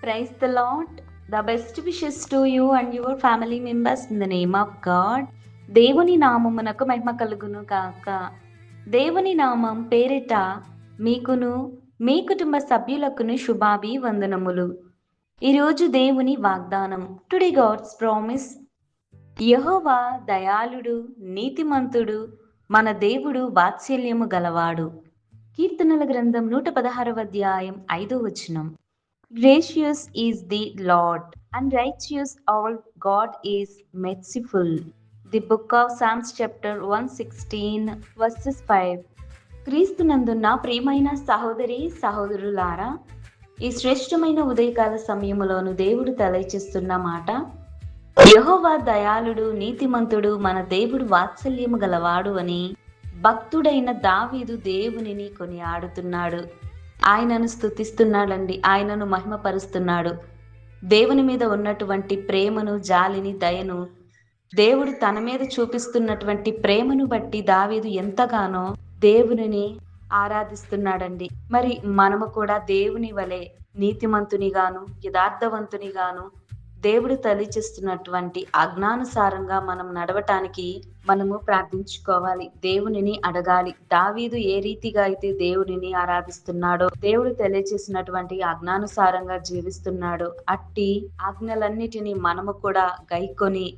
Praise the Lord. The best wishes to you and your family members in the name of God. దేవుని నామమునకు మహిమ కలుగును కాక. దేవుని నామం పేరిట మీకును మీ కుటుంబ సభ్యులకును శుభాభివందనములు. ఈరోజు దేవుని వాగ్దానం. Today God's promise. యెహోవా దయాళుడు, నీతిమంతుడు, మన దేవుడు వాత్సల్యము గలవాడు. కీర్తనల గ్రంథం 116వ అధ్యాయం 5వ వచనం. Gracious is the Lord, and righteous our God is merciful. The book of Psalms chapter 116 verses 5. క్రీస్తునందున్న ప్రియమైన సహోదరి సహోదరులారా, ఈ శ్రేష్టమైన ఉదయకాల సమయములోను దేవుడు తెలియచేస్తున్న మాట, యెహోవా దయాళుడు, నీతిమంతుడు, మన దేవుడు వాత్సల్యము గలవాడు అని భక్తుడైన దావీదు దేవునిని కొనియాడుతున్నాడు. ఆయనను స్తుతిస్తున్నాడండి. ఆయనను మహిమపరుస్తున్నాడు. దేవుని మీద ఉన్నటువంటి ప్రేమను, జాలిని, దయను, దేవుడు తన మీద చూపిస్తున్నటువంటి ప్రేమను బట్టి దావీదు ఎంతగానో దేవునిని ఆరాధిస్తున్నాడండి. మరి మనము కూడా దేవుని వలె నీతిమంతునిగాను, యథార్థవంతునిగాను, దేవుడు తెలియచేస్తున్నటువంటి ఆజ్ఞానుసారంగా మనం నడవటానికి మనము ప్రార్థించుకోవాలి. దేవునిని అడగాలి. దావీదు ఏ రీతిగా అయితే దేవునిని ఆరాధిస్తున్నాడో, దేవుడు తెలియచేసినటువంటి ఆజ్ఞానుసారంగా జీవిస్తున్నాడో, అట్టి ఆజ్ఞలన్నిటినీ మనము కూడా గైకొని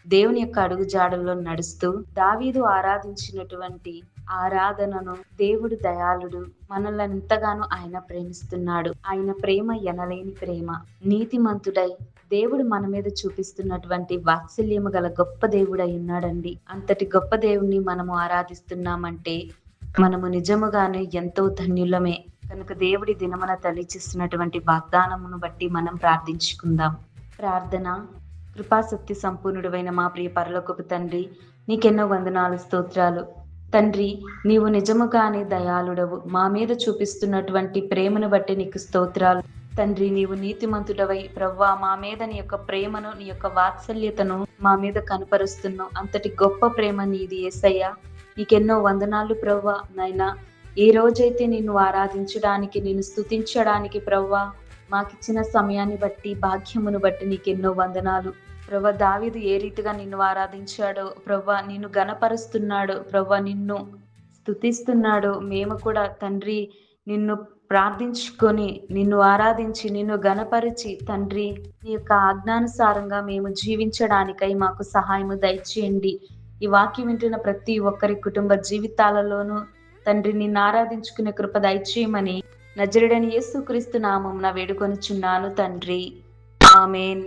దేవుని యొక్క అడుగుజాడల్లో నడుస్తూ దావీదు ఆరాధించినటువంటి ఆరాధనను దేవుడు దయాళుడు, మనల్ని ఎంతగానో ఆయన ప్రేమిస్తున్నాడు. ఆయన ప్రేమ ఎనలేని ప్రేమ. నీతిమంతుడై దేవుడు మన మీద చూపిస్తున్నటువంటి వాత్సల్యము గల గొప్ప దేవుడై ఉన్నాడండి. అంతటి గొప్ప దేవుణ్ణి మనము ఆరాధిస్తున్నామంటే మనము నిజముగానే ఎంతో ధన్యులమే. కనుక దేవుడి దినమున తెలియచేస్తున్నటువంటి వాగ్దానమును బట్టి మనం ప్రార్థించుకుందాం. ప్రార్థన. కృపాసక్తి సంపూర్ణుడైన మా ప్రియ పరలోకపు తండ్రి, నీకెన్నో వందనాలు, స్తోత్రాలు. తండ్రి, నీవు నిజముగానే దయాళుడవు. మా మీద చూపిస్తున్నటువంటి ప్రేమను బట్టి నీకు స్తోత్రాలు. తండ్రి, నీవు నీతిమంతుడవై ప్రవ్వా మా మీద నీ యొక్క ప్రేమను, నీ యొక్క వాత్సల్యతను మా మీద కనపరుస్తున్నావు. అంతటి గొప్ప ప్రేమ నీది యేసయ్యా. నీకెన్నో వందనాలు ప్రవ్వా. నైనా ఏ రోజైతే నిన్ను ఆరాధించడానికి, నిన్ను స్తుతించడానికి ప్రవ్వా మాకిచ్చిన సమయాన్ని బట్టి, భాగ్యమును బట్టి నీకెన్నో వందనాలు ప్రవ్వా. దావీదు ఏ రీతిగా నిన్ను ఆరాధించాడో ప్రవ్వా, నిన్ను గణపరుస్తున్నాడో ప్రవ్వా, నిన్ను స్తుతిస్తున్నాడో మేము కూడా తండ్రి నిన్ను ప్రార్థించుకొని, నిన్ను ఆరాధించి, నిన్ను గణపరిచి తండ్రి నీ యొక్క ఆజ్ఞానుసారంగా మేము జీవించడానికై మాకు సహాయము దయచేయండి. ఈ వాక్యం వింటున్న ప్రతి ఒక్కరి కుటుంబ జీవితాలలోనూ తండ్రి నిన్ను ఆరాధించుకునే కృప దయచేయమని నజరుడైన యేసుక్రీస్తు నామమున వేడుకొనుచున్నాను తండ్రి. ఆమేన్.